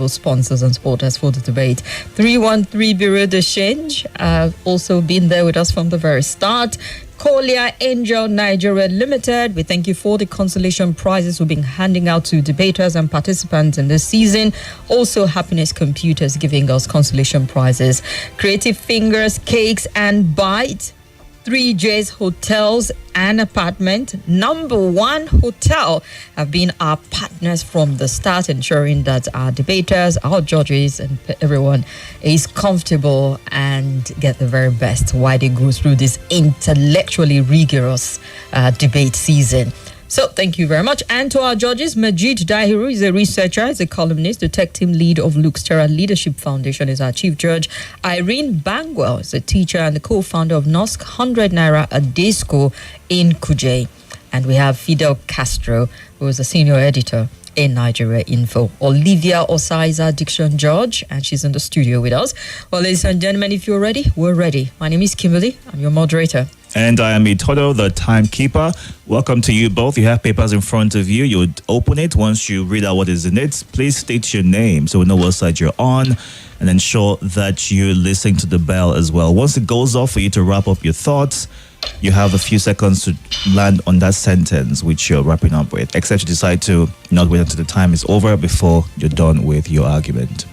incredible sponsors and supporters for the debate. 313 Bureau de Change have also been there with us from the very start. Kolia Angel Nigeria Limited, we thank you for the consolation prizes we've been handing out to debaters and participants in this season. Also, Happiness Computers giving us consolation prizes. Creative Fingers, Cakes and Bites. 3J's Hotels and Apartment, Number One Hotel, have been our partners from the start, ensuring that our debaters, our judges, and everyone is comfortable and get the very best while they go through this intellectually rigorous debate season. So thank you very much. And to our judges, Majid Dahiru is a researcher, is a columnist, the tech team lead of Luke's Terra Leadership Foundation is our chief judge. Irene Bangwell is a teacher and the co-founder of NOSC 100 Naira a Day School in Kuje. And we have Fidel Castro, who is a senior editor in Nigeria Info. Olivia Osai is our diction judge, and she's in the studio with us. Well, ladies and gentlemen, if you're ready, we're ready. My name is Kimberly. I'm your moderator. And I am Itodo, the timekeeper. Welcome to you both. You have papers in front of you. You would open it. Once you read out what is in it, please state your name so we know what side you're on, and ensure that you listen to the bell as well. Once it goes off for you to wrap up your thoughts, you have a few seconds to land on that sentence which you're wrapping up with, except you decide to not wait until the time is over before you're done with your argument.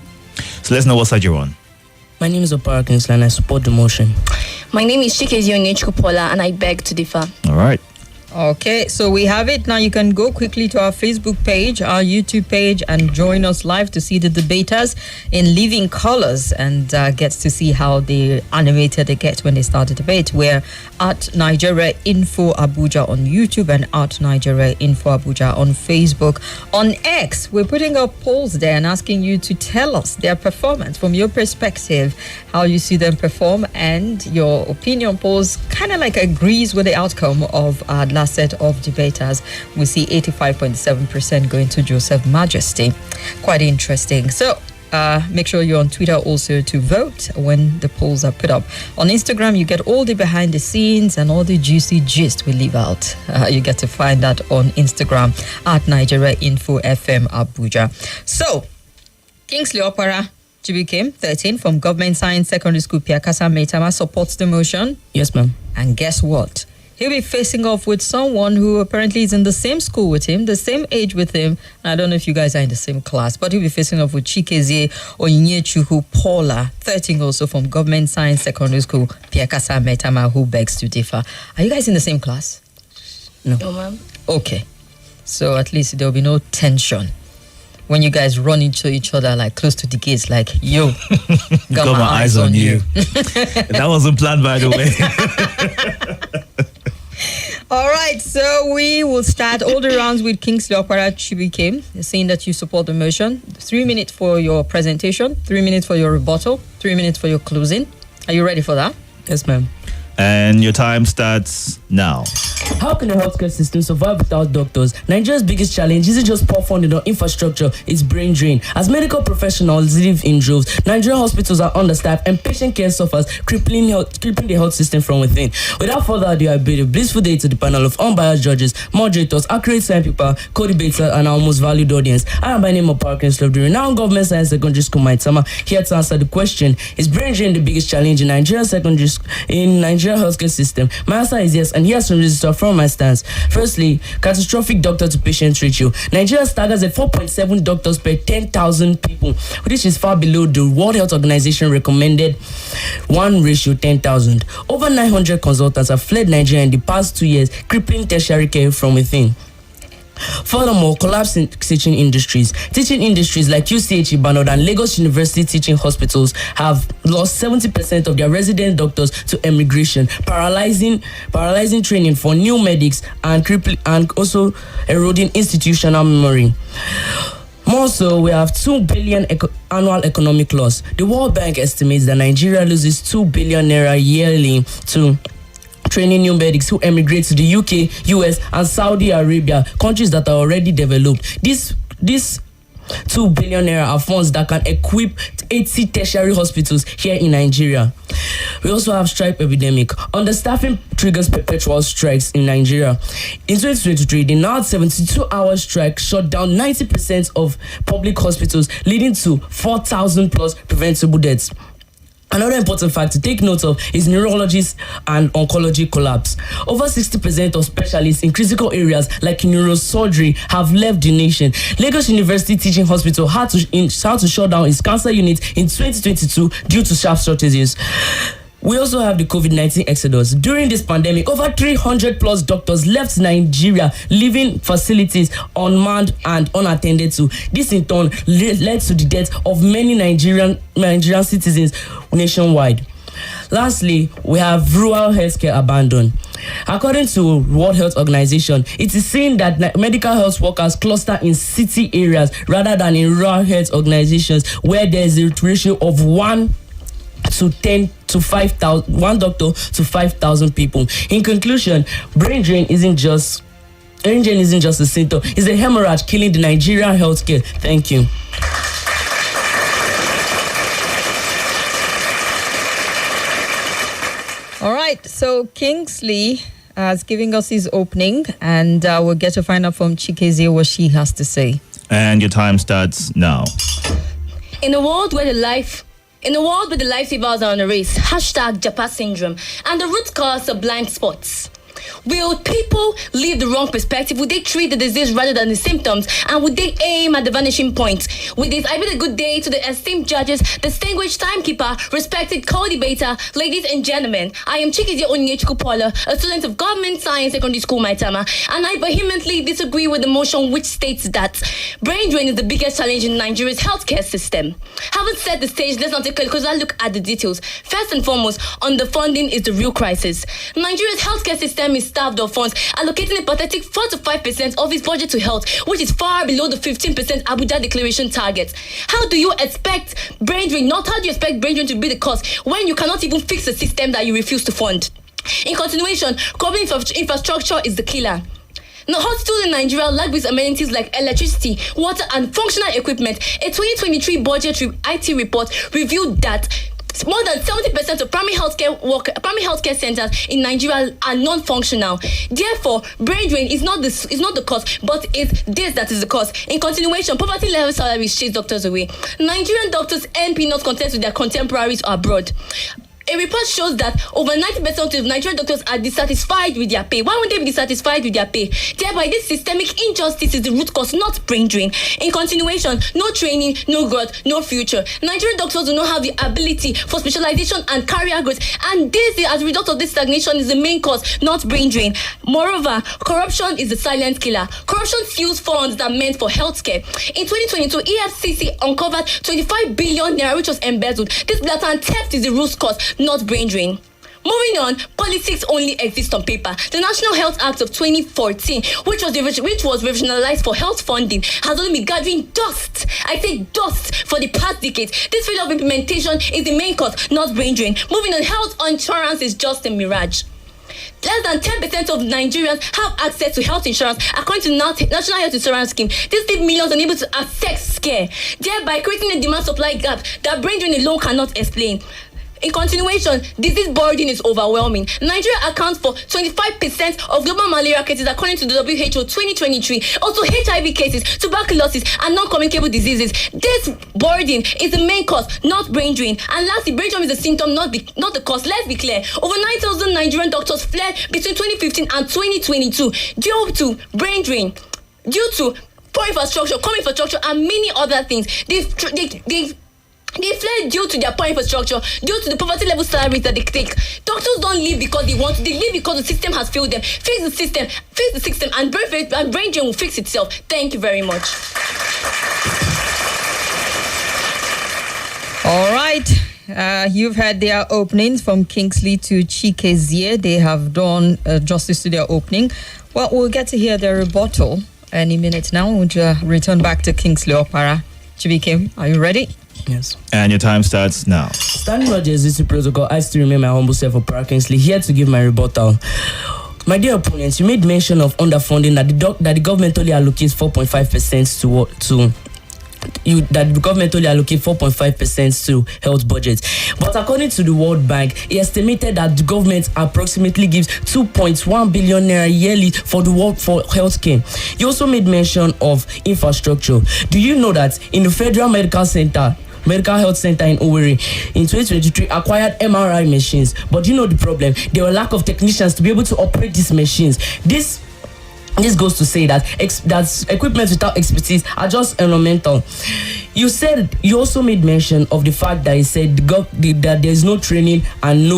So let's know what side you're on. My name is OKPARA CHIBUIKEM and I support the motion. My name is CHIKEZIE and I beg to differ. All right. Okay, so we have it. Now you can go quickly to our Facebook page, our YouTube page, and join us live to see the debaters in living colors and get to see how the animated they get when they start the debate. We're at Nigeria Info Abuja on YouTube and at Nigeria Info Abuja on Facebook. On X, we're putting up polls there and asking you to tell us their performance from your perspective, how you see them perform, and your opinion polls kind of like agrees with the outcome of our last set of debaters. We see 85.7% going to Joseph Majesty. Quite interesting. So make sure you're on Twitter also to vote when the polls are put up. On Instagram, you get all the behind the scenes and all the juicy gist we leave out. You get to find that on Instagram at Nigeria Info FM Abuja. So, Kingsley Okpara Chibuikem, 13, from Government Science Secondary School, Piakasa Maitama, supports the motion. Yes, ma'am. And guess what? He'll be facing off with someone who apparently is in the same school with him, the same age with him. I don't know if you guys are in the same class, but he'll be facing off with CHIKEZIE, ONYINYECHUKWU, PAULA, 13 also from Government Science Secondary School, Piakasa Maitama, who begs to differ. Are you guys in the same class? No, ma'am. Okay. So at least there'll be no tension when you guys run into each other like close to the gates, like, yo, got my eyes on you. That wasn't planned, by the way. All right, so we will start all the rounds with Kingsley Okpara Chibuikem, saying that you support the motion. 3 minutes for your presentation, 3 minutes for your rebuttal, 3 minutes for your closing. Are you ready for that? Yes, ma'am. And your time starts now. How can the healthcare system survive without doctors? Nigeria's biggest challenge isn't just poor funding or infrastructure, it's brain drain. As medical professionals live in droves, Nigerian hospitals are understaffed and patient care suffers, crippling the health system from within. Without further ado, I bid a blissful day to the panel of unbiased judges, moderators, accurate science people, co-debaters, and our most valued audience. I am by name of OKPARA CHIBUIKEM, the renowned Government Science Secondary School, Maitama, here to answer the question: is brain drain the biggest challenge in Nigerian healthcare system? My answer is yes, and here's some reasons from my stance. Firstly, catastrophic doctor to patient ratio. Nigeria staggers at 4.7 doctors per 10,000 people, which is far below the World Health Organization recommended 1 ratio 10,000. Over 900 consultants have fled Nigeria in the past 2 years, crippling tertiary care from within. Furthermore, collapse in teaching industries. Teaching industries like UCH Ibadan and Lagos University teaching hospitals have lost 70% of their resident doctors to emigration, paralyzing training for new medics and also eroding institutional memory. More so, we have 2 billion annual economic loss. The World Bank estimates that Nigeria loses 2 billion naira yearly to training new medics who emigrate to the UK, US, and Saudi Arabia, countries that are already developed. These 2 billion naira are funds that can equip 80 tertiary hospitals here in Nigeria. We also have strike epidemic. Understaffing triggers perpetual strikes in Nigeria. In 2023, the now 72-hour strike shut down 90% of public hospitals, leading to 4,000 plus preventable deaths. Another important fact to take note of is neurologists and oncology collapse. Over 60% of specialists in critical areas like neurosurgery have left the nation. Lagos University Teaching Hospital had to shut down its cancer unit in 2022 due to staff shortages. We also have the COVID-19 exodus. During this pandemic, over 300 plus doctors left Nigeria, leaving facilities unmanned and unattended to. This in turn led to the death of many Nigerian citizens nationwide. Lastly, we have rural healthcare abandoned. According to World Health Organization, it is seen that medical health workers cluster in city areas rather than in rural health organizations where there is a ratio of 1 doctor to 5,000 people. In conclusion, brain drain isn't just a symptom; it's a hemorrhage killing the Nigerian healthcare. Thank you. All right, so Kingsley is giving us his opening, and we'll get to find out from CHIKEZIE what she has to say. And your time starts now. In a world where the lifesavers are on a race, #Japa syndrome, and the root cause of blind spots. Will people leave the wrong perspective? Would they treat the disease rather than the symptoms? And would they aim at the vanishing point? With this, I bid a good day to the esteemed judges, distinguished timekeeper, respected co-debater, ladies and gentlemen. I am CHIKEZIE ONYINYECHUKWU, a student of Government Science Secondary School, Maitama, and I vehemently disagree with the motion which states that brain drain is the biggest challenge in Nigeria's healthcare system. Having set the stage, let's not take a closer look at the details. First and foremost, underfunding is the real crisis. Nigeria's healthcare system is starved of funds, allocating a pathetic 4 to 5% of its budget to health, which is far below the 15% Abuja Declaration target. How do you expect brain drain to be the cause when you cannot even fix a system that you refuse to fund? In continuation, crumbling infrastructure is the killer. Now, hospitals in Nigeria lack with amenities like electricity, water, and functional equipment. A 2023 budget IT report revealed that more than 70% of primary healthcare centers in Nigeria are non-functional. Therefore, brain drain is not the cause, but it's this that is the cause. In continuation, poverty level salaries chase doctors away. Nigerian doctors earn peanuts compared to their contemporaries abroad. A report shows that over 90% of Nigerian doctors are dissatisfied with their pay. Why would they be dissatisfied with their pay? Thereby, this systemic injustice is the root cause, not brain drain. In continuation, no training, no growth, no future. Nigerian doctors do not have the ability for specialization and career growth, and this, as a result of this stagnation, is the main cause, not brain drain. Moreover, corruption is the silent killer. Corruption steals funds that are meant for healthcare. In 2022, EFCC uncovered 25 billion naira which was embezzled. This blatant theft is the root cause, not brain drain. Moving on, politics only exist on paper. The National Health Act of 2014, which was revisionalized for health funding, has only been gathering dust. I say dust for the past decades. This failure of implementation is the main cause, not brain drain. Moving on, health insurance is just a mirage. Less than 10% of Nigerians have access to health insurance according to the National Health Insurance Scheme. This leaves millions unable to access care, thereby creating a demand-supply gap that brain drain alone cannot explain. In continuation, disease burden is overwhelming. Nigeria accounts for 25% of global malaria cases according to the WHO 2023. Also, HIV cases, tuberculosis, and non-communicable diseases. This burden is the main cause, not brain drain. And lastly, brain drain is a symptom, not the cause. Let's be clear. Over 9,000 Nigerian doctors fled between 2015 and 2022 due to brain drain, due to poor infrastructure, common infrastructure, and many other things. They fled due to their poor infrastructure, due to the poverty level salaries that they take. Doctors don't leave because they want to, they leave because the system has failed them. Fix the system, and brain drain will fix itself. Thank you very much. All right. You've had their openings from Kingsley to CHIKEZIE. They have done justice to their opening. Well, we'll get to hear their rebuttal any minute now. We'll return back to KINGSLEY OKPARA CHIBUIKEM. Are you ready? Yes. And your time starts now. Standing on the existing protocol, I still remain my humble self of Kingsley, here to give my rebuttal. My dear opponents, you made mention of underfunding, that the government only allocates 4.5% that the government only allocate 4.5% to health budget. But according to the World Bank, he estimated that the government approximately gives 2.1 billion naira yearly for the work for healthcare. He also made mention of infrastructure. Do you know that in the Federal Medical Health Center in Owerri in 2023 acquired MRI machines? But you know the problem, there were lack of technicians to be able to operate these machines. This goes to say that that equipment without expertise are just ornamental. You also made mention of the fact that he said that there is no training and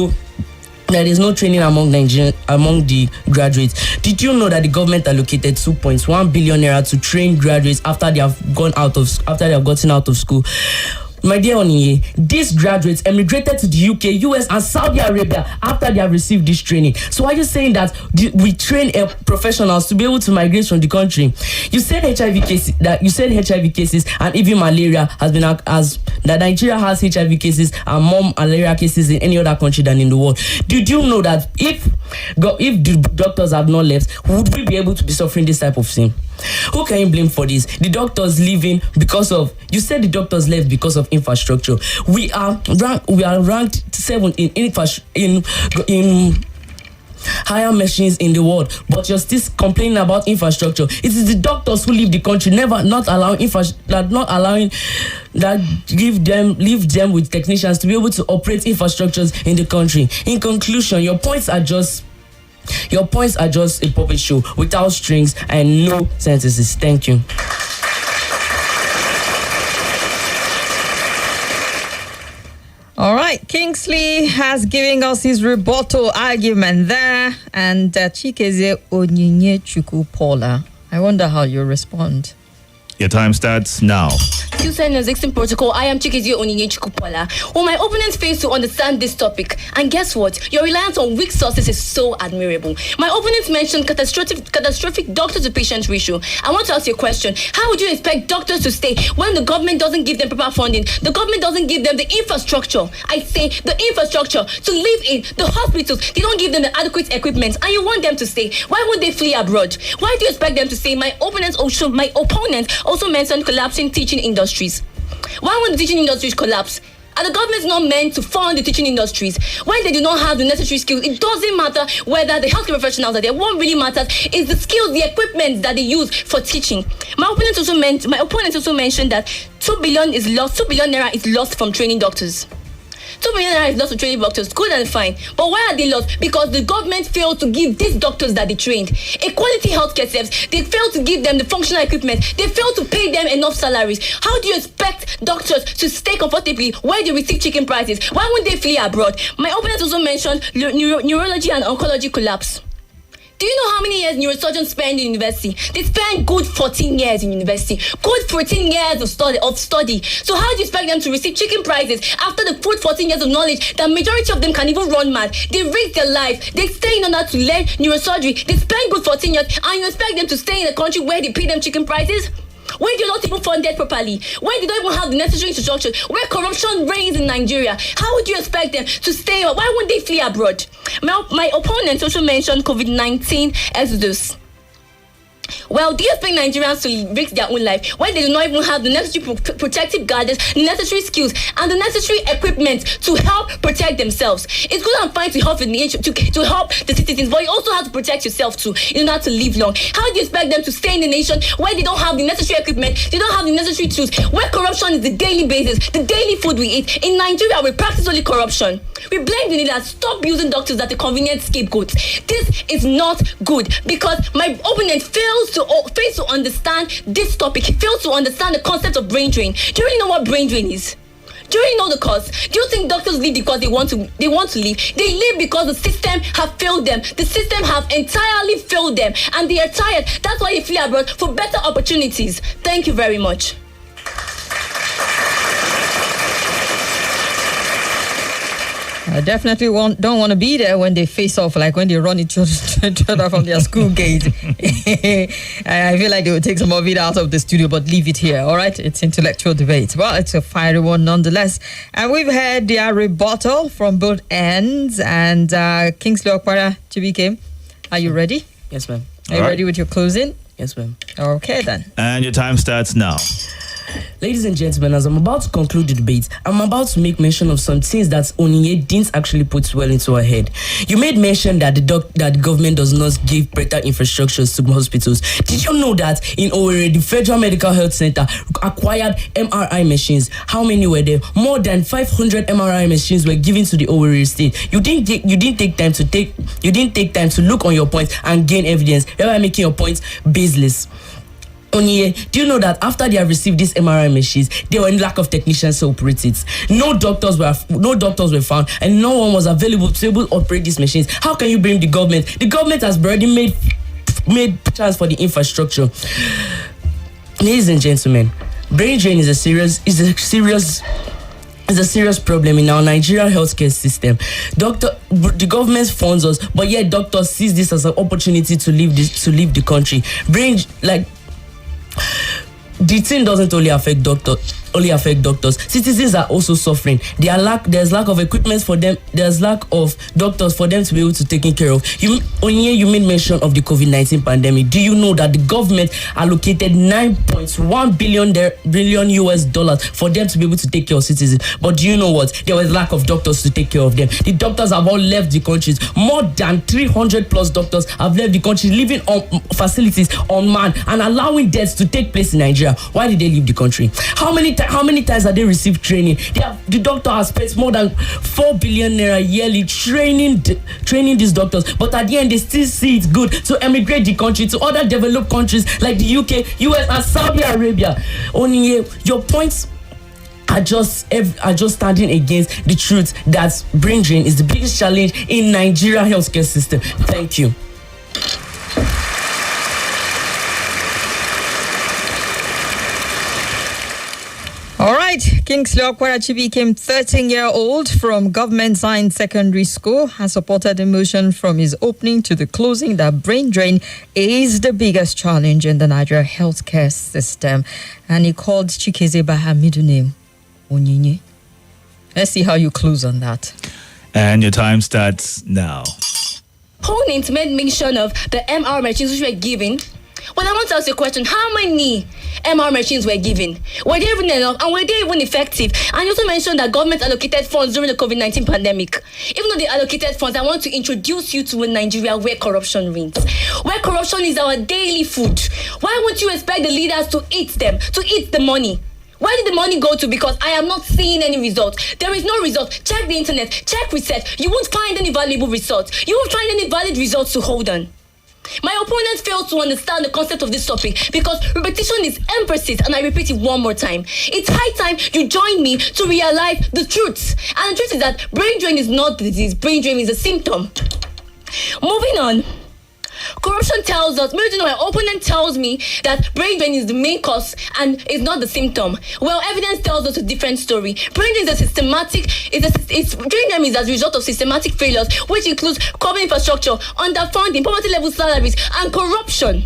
there is no training among the graduates. Did you know that the government allocated 2.1 billion naira to train graduates after they have gotten out of school? My dear Onyinye, these graduates emigrated to the UK, US, and Saudi Arabia after they have received this training. So are you saying that we train professionals to be able to migrate from the country? You said HIV cases and even malaria that Nigeria has HIV cases and more malaria cases in any other country than in the world. Did you know that if the doctors have not left, would we be able to be suffering this type of thing? Who can you blame for this? The doctors leaving because of, you said the doctors left because of infrastructure. We are ranked 7th in higher machines in the world, but you're still complaining about infrastructure. It is the doctors who leave the country, leave them with technicians to be able to operate infrastructures in the country. In conclusion, your points are just a puppet show without strings and no sentences. Thank you. All right, Kingsley has given us his rebuttal argument there, and CHIKEZIE ONYINYECHUKWU PAULA. I wonder how you respond. Your time starts now. You said in the 16 protocol, I am CHIKEZIE ONYINYECHUKWU PAULA. Well, my opponents fail to understand this topic. And guess what? Your reliance on weak sources is so admirable. My opponents mentioned catastrophic doctor-to-patient ratio. I want to ask you a question. How would you expect doctors to stay when the government doesn't give them proper funding? The government doesn't give them the infrastructure. I say the infrastructure to live in, the hospitals. They don't give them the adequate equipment. And you want them to stay. Why would they flee abroad? Why do you expect them to stay? My opponents also mentioned collapsing teaching industries. Why would the teaching industries collapse? And the government is not meant to fund the teaching industries when they do not have the necessary skills. It doesn't matter whether the healthcare professionals are there. What really matters is the skills, the equipment that they use for teaching. My opponents also mentioned that 2 billion naira is lost from training doctors. 2 billion naira is lost to training doctors. Good and fine. But why are they lost? Because the government failed to give these doctors that they trained a quality healthcare service. They failed to give them the functional equipment. They failed to pay them enough salaries. How do you expect doctors to stay comfortably where they receive chicken prices? Why wouldn't they flee abroad? My opponents also mentioned neurology and oncology collapse. Do you know how many years neurosurgeons spend in university? They spend good 14 years in university. Good 14 years of study. So how do you expect them to receive chicken prizes after the good 14 years of knowledge that majority of them can even run mad? They risk their life. They stay in order to learn neurosurgery. They spend good 14 years and you expect them to stay in a country where they pay them chicken prizes? When they're not even funded properly, when they don't even have the necessary infrastructure, where corruption reigns in Nigeria, how would you expect them to stay? Why wouldn't they flee abroad? My opponents also mentioned COVID-19 exodus. Well, do you expect Nigerians to risk their own life when they do not even have the necessary protective guards, the necessary skills, and the necessary equipment to help protect themselves? It's good and fine to help the citizens, but you also have to protect yourself too in order to live long. How do you expect them to stay in the nation where they don't have the necessary equipment, they don't have the necessary tools, where corruption is the daily basis, the daily food we eat? In Nigeria, we practice only corruption. We blame the leaders. Stop using doctors as a convenient scapegoat. This is not good because my opponent fails to understand this topic. He fails to understand the concept of brain drain. Do you really know what brain drain is? Do you really know the cause? Do you think doctors leave because they want to leave? They leave because the system have failed them. The system have entirely failed them and they are tired. That's why they flee abroad for better opportunities. Thank you very much. I definitely don't want to be there when they face off, like when they run each other from their school gate. I feel like they will take some of it out of the studio, but leave it here, all right? It's intellectual debate. Well, it's a fiery one nonetheless. And we've had their rebuttal from both ends. And KINGSLEY OKPARA CHIBUIKEM, are you ready? Yes, ma'am. Are you ready with your closing? Yes, ma'am. Okay, then. And your time starts now. Ladies and gentlemen, as I'm about to conclude the debate, I'm about to make mention of some things that Onyinye didn't actually put well into her head. You made mention that that the government does not give better infrastructures to hospitals. Did you know that in Owerri, the Federal Medical Health Center acquired MRI machines? How many were there? More than 500 MRI machines were given to the Owerri state. You didn't take time to look on your points and gain evidence. You are making your points baseless. Onye, do you know that after they have received these MRI machines, they were in lack of technicians to operate it? No doctors were found, and no one was available to able to operate these machines. How can you blame the government? The government has already made plans for the infrastructure. Ladies and gentlemen, brain drain is a serious problem in our Nigerian healthcare system. The government funds us, but yet doctors sees this as an opportunity to leave the country. The thing doesn't only affect doctors. Citizens are also suffering. There's lack of equipment for them. There's lack of doctors for them to be able to take care of. You made mention of the COVID-19 pandemic. Do you know that the government allocated $9.1 billion US for them to be able to take care of citizens? But do you know what? There was lack of doctors to take care of them. The doctors have all left the countries. More than 300 plus doctors have left the country, living on facilities unmanned and allowing deaths to take place in Nigeria. Why did they leave the country? How many times have they received training? The doctor has spent more than 4 billion naira yearly training these doctors, but at the end they still see it good to emigrate the country to other developed countries like the UK, US, and Saudi Arabia. Only your points are just standing against the truth that brain drain is the biggest challenge in Nigeria healthcare system. Thank you. All right, Kingsley Okpara Chibuikem, 13-year-old from Government Science Secondary School, has supported the motion from his opening to the closing that brain drain is the biggest challenge in the Nigeria healthcare system. And he called CHIKEZIE by her middle name, Onyinye. Let's see how you close on that. And your time starts now. Opponents made mention of the MR machines which were given. Well, I want to ask you a question. How many MR machines were given? Were they even enough? And were they even effective? And you also mentioned that government allocated funds during the COVID-19 pandemic. Even though they allocated funds, I want to introduce you to a Nigeria where corruption reigns. Where corruption is our daily food. Why won't you expect the leaders to eat them, to eat the money? Where did the money go to? Because I am not seeing any results. There is no result. Check the internet. Check research. You won't find any valuable results. You won't find any valid results to hold on. My opponent fails to understand the concept of this topic because repetition is emphasis, and I repeat it one more time. It's high time you join me to realize the truth. And the truth is that brain drain is not the disease. Brain drain is a symptom. Moving on. Corruption tells us, my opponent tells me that brain drain is the main cause and is not the symptom. Well, evidence tells us a different story. Brain drain is brain drain is as a result of systematic failures, which includes common infrastructure, underfunding, poverty level salaries, and corruption.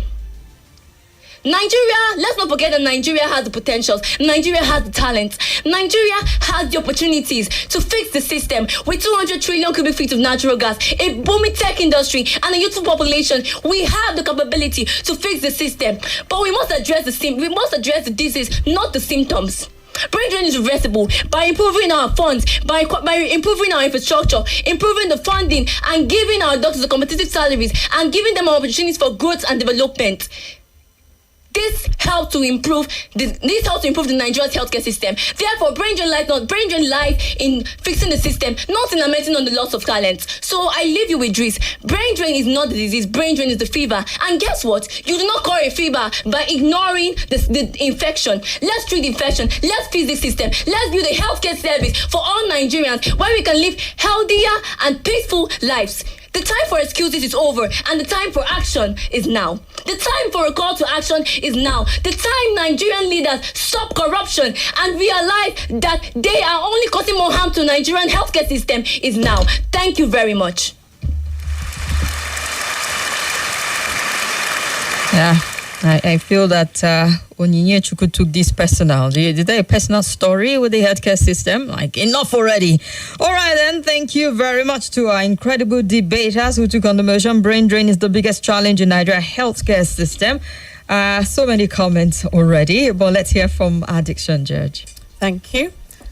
Let's not forget that Nigeria has the potentials. Nigeria has the talent. Nigeria has the opportunities to fix the system. With 200 trillion cubic feet of natural gas, a booming tech industry, and a youthful population, we have the capability to fix the system. But we must address the disease, not the symptoms. Brain drain is reversible by improving our funds, by improving our infrastructure, improving the funding, and giving our doctors the competitive salaries, and giving them opportunities for growth and development. This helps to improve the Nigeria's healthcare system. Therefore, brain drain lies in fixing the system, not in lamenting on the loss of talent. So I leave you with this. Brain drain is not the disease. Brain drain is the fever. And guess what? You do not cure a fever by ignoring the infection. Let's treat the infection. Let's fix the system. Let's build a healthcare service for all Nigerians where we can live healthier and peaceful lives. The time for excuses is over, and the time for action is now. The time for a call to action is now. The time Nigerian leaders stop corruption and realize that they are only causing more harm to Nigerian healthcare system is now. Thank you very much. Yeah, I feel that Onyinyechukwu took this personal. Did they a personal story with the healthcare system? Like, enough already. All right, then. Thank you very much to our incredible debaters who took on the motion. Brain drain is the biggest challenge in Nigeria healthcare system. So many comments already, but let's hear from our diction judge. Thank you.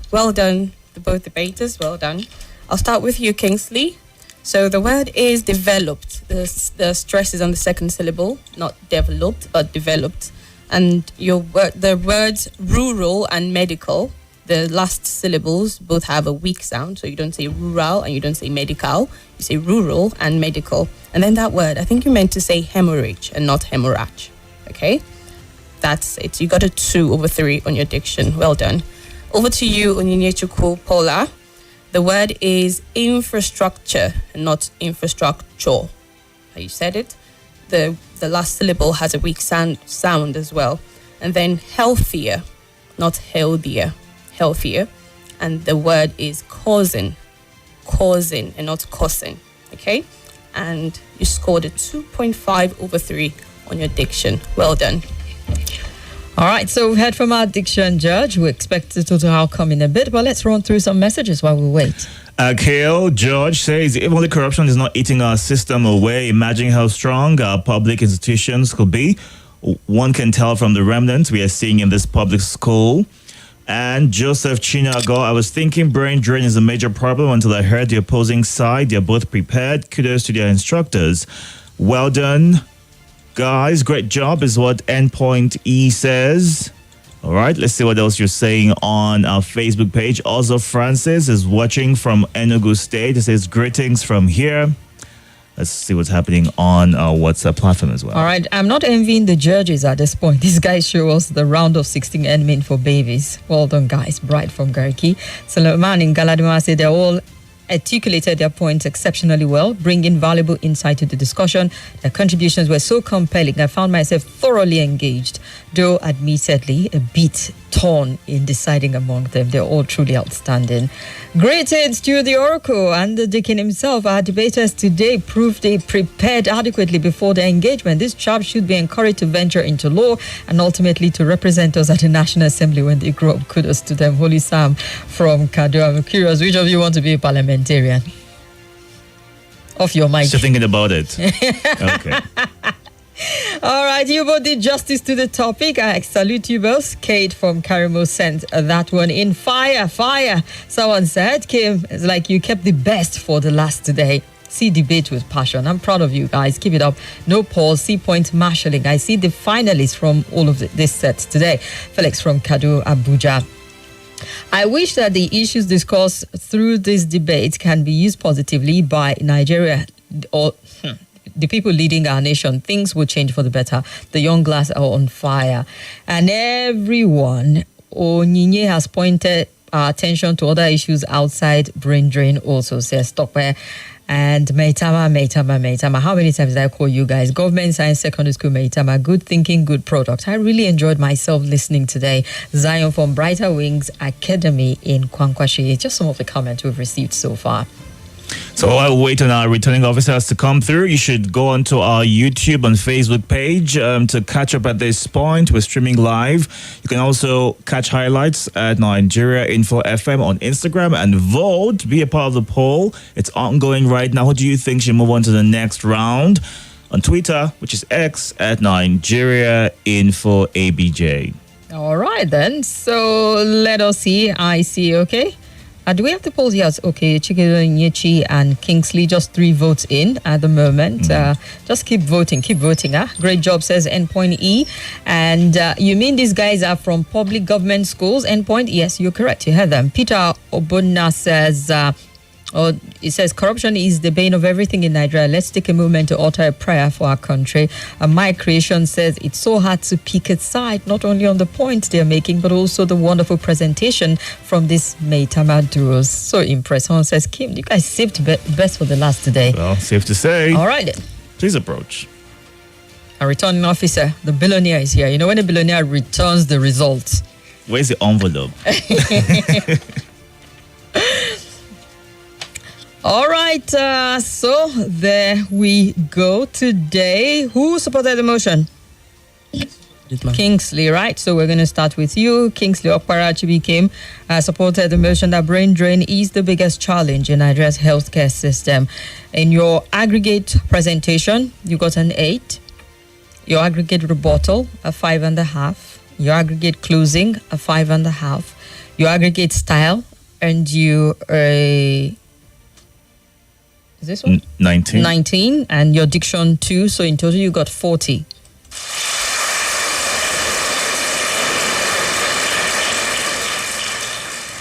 Well done, both debaters. Well done. I'll start with you, Kingsley. So the word is developed. The stress is on the second syllable, not developed, but developed. And the words rural and medical, the last syllables both have a weak sound. So you don't say rural and you don't say medical. You say rural and medical. And then that word, I think you meant to say hemorrhage and not hemorrhage. Okay? That's it. You got a 2/3 on your diction. Well done. Over to you, ONYINYECHUKWU, PAULA. The word is infrastructure and not infrastructure. You said it. The last syllable has a weak sound as well. And then healthier, not healthier, healthier. And the word is causing and not causing. Okay? And you scored a 2.5/3 on your diction. Well done. All right, so we've heard from our diction judge. We expect the total outcome in a bit, but let's run through some messages while we wait. Kale George says, if only corruption is not eating our system away, imagine how strong our public institutions could be. One can tell from the remnants we are seeing in this public school. And Joseph Chinago, I was thinking brain drain is a major problem until I heard the opposing side. They're both prepared. Kudos to their instructors. Well done, guys. Great job is what Endpoint E says. All right, let's see what else you're saying on our Facebook page. Also, Francis is watching from Enugu State. It says, greetings from here. Let's see what's happening on our WhatsApp platform as well. All right, I'm not envying the judges at this point. These guys show us the round of 16 ending for babies. Well done, guys. Bright from Gariki. Suleiman in Galadima said they're all articulated their points exceptionally well, bringing valuable insight to the discussion. Their contributions were so compelling, I found myself thoroughly engaged, though admittedly a bit torn in deciding among them. They're all truly outstanding. Greetings to the Oracle and the Deacon himself. Our debaters today proved they prepared adequately before their engagement. This chap should be encouraged to venture into law and ultimately to represent us at the National Assembly when they grow up. Kudos to them. Holy Sam from Kado. I'm curious, which of you want to be a parliamentarian? Off your mic. Still thinking about it. Okay. All right, you both did justice to the topic. I salute you both. Kate from Karimo sent that one in. Fire. Someone said, Kim, it's like you kept the best for the last today. See debate with passion. I'm proud of you guys. Keep it up. No pause. See point marshalling. I see the finalists from all of this set today. Felix from Kadu, Abuja. I wish that the issues discussed through this debate can be used positively by Nigeria or the people leading our nation. Things will change for the better. The young glass are on fire. And everyone, Onyinye has pointed our attention to other issues outside brain drain also, says Tokwe. And Meitama. How many times did I call you guys? Government Science Secondary School Meitama. Good thinking, good product. I really enjoyed myself listening today. Zion from Brighter Wings Academy in Kwankwashi. Just some of the comments we've received so far. So while we wait on our returning officers to come through, you should go onto our YouTube and Facebook page to catch up at this point. We're streaming live. You can also catch highlights at Nigeria Info FM on Instagram and vote. Be a part of the poll. It's ongoing right now. Who do you think should move on to the next round? On Twitter, which is X, at Nigeria Info ABJ. All right, then. So let us see. I see, okay. Do we have the polls? Yes. Okay. CHIKEZIE and Kingsley, just 3 votes in at the moment. Just keep voting. Great job, says Endpoint E. And you mean these guys are from public government schools? Endpoint? Yes, you're correct. You heard them. Peter Obunna says, it says, corruption is the bane of everything in Nigeria. Let's take a moment to utter a prayer for our country. My creation says it's so hard to pick a side, not only on the points they're making, but also the wonderful presentation from this Meitama duos. So impressed. Someone says, Kim, you guys saved best for the last today. Well, safe to say. All right, then. Please approach. A returning officer, the billionaire is here. You know, when a billionaire returns the results. Where's the envelope? All right, so there we go today. Who supported the motion? Kingsley, right? So we're going to start with you. KINGSLEY OKPARA CHIBUIKEM supported the motion that brain drain is the biggest challenge in Nigeria's healthcare system. In your aggregate presentation, you got an 8. Your aggregate rebuttal, a 5.5. Your aggregate closing, a 5.5. Your aggregate style earned you a... Is this one? 19. 19. And your diction 2. So in total, you got 40.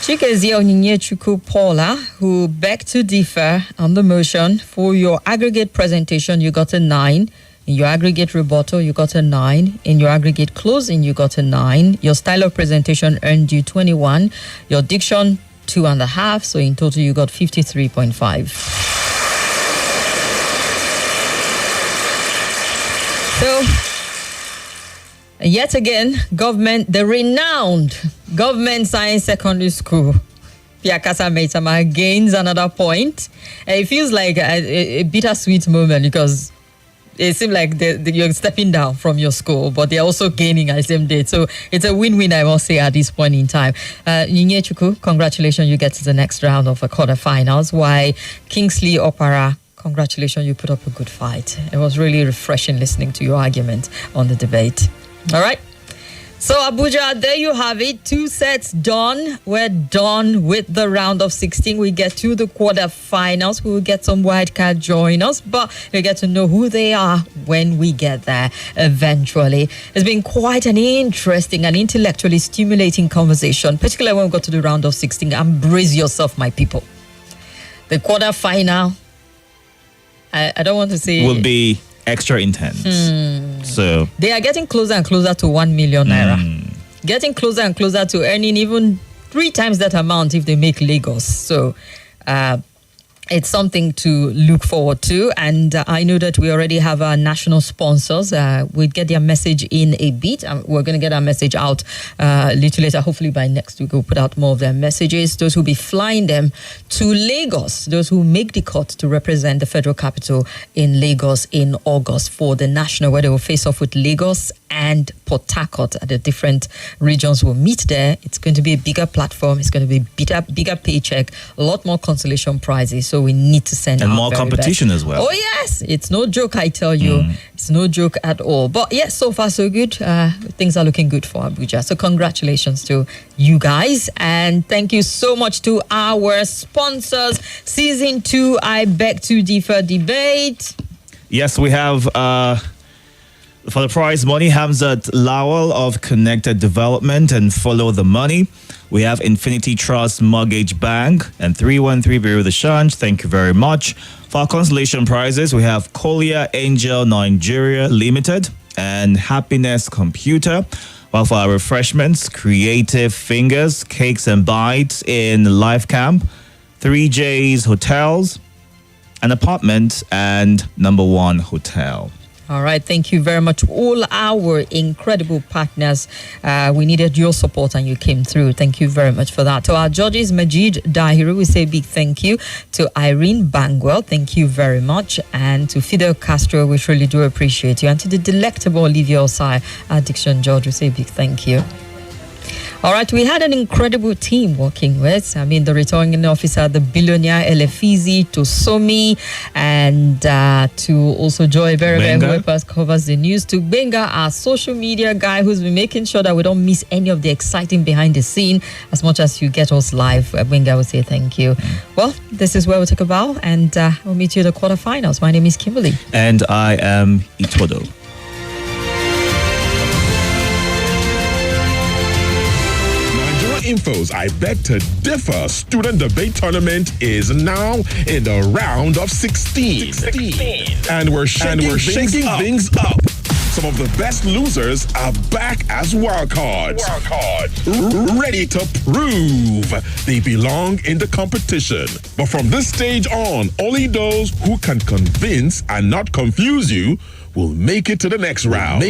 CHIKEZIE ONYINYECHUKWU Paula, who begged to differ on the motion. For your aggregate presentation, you got a 9. In your aggregate rebuttal, you got a 9. In your aggregate closing, you got a 9. Your style of presentation earned you 21. Your diction, 2.5. So in total, you got 53.5. So, yet again, the renowned Government Science Secondary School, Piakasa Maitama, gains another point. And it feels like a bittersweet moment because it seems like you're stepping down from your school, but they're also gaining at the same day. So it's a win-win, I must say, at this point in time. Onyinyechuku, congratulations, you get to the next round of the quarterfinals. While KINGSLEY OKPARA, congratulations, you put up a good fight. It was really refreshing listening to your argument on the debate. All right. So Abuja, there you have it. 2 sets done. We're done with the round of 16. We get to the quarterfinals. We will get some wildcard join us, but you'll get to know who they are when we get there eventually. It's been quite an interesting and intellectually stimulating conversation, particularly when we got to the round of 16. And brace yourself, my people. The quarterfinal, I don't want to say... will be extra intense. So they are getting closer and closer to 1 million naira. Getting closer and closer to earning even 3 times that amount if they make Lagos. So it's something to look forward to. And I know that we already have our national sponsors. We'll get their message in a bit. We're going to get our message out a little later. Hopefully by next week, we'll put out more of their messages. Those who will be flying them to Lagos, those who make the cut to represent the federal capital in Lagos in August for the national, where they will face off with Lagos and Port Harcourt. The different regions will meet there. It's going to be a bigger platform. It's going to be bigger paycheck, a lot more consolation prizes. So we need to send and our more very competition best. as well. Oh yes, it's no joke, I tell you. It's no joke at all. But yes, so far so good. Things are looking good for Abuja. So congratulations to you guys, and thank you so much to our sponsors. Season 2, I beg to differ debate. Yes, we have for the prize money, Hamzat Lawal of Connected Development and Follow the Money. We have Infinity Trust Mortgage Bank and 313 Bureau de Change. Thank you very much. For our consolation prizes, we have Kolia Angel Nigeria Limited and Happiness Computer. While for our refreshments, Creative Fingers, Cakes and Bites in Life Camp, 3J's Hotels, an apartment, and Number One Hotel. All right. Thank you very much to all our incredible partners. We needed your support and you came through. Thank you very much for that. To our judges, Majid Dahiru, we say a big thank you. To Irene Bangwell, thank you very much. And to Fidel Castro, we truly do appreciate you. And to the delectable Olivia Osai, our diction judge, we say a big thank you. All right, we had an incredible team working with. I mean, the returning officer, the billionaire Elefizi, to Somi, and to also Joy Berebe, who covers the news, to Benga, our social media guy, who's been making sure that we don't miss any of the exciting behind the scene. As much as you get us live, Benga will say thank you. Well, this is where we'll take a bow, and we'll meet you at the quarterfinals. My name is Kimberly. And I am Itodo. Info's I Beg to Differ student debate tournament is now in the round of 16. And we're shaking things up. Some of the best losers are back as wildcards. Ready to prove they belong in the competition. But from this stage on, only those who can convince and not confuse you will make it to the next round.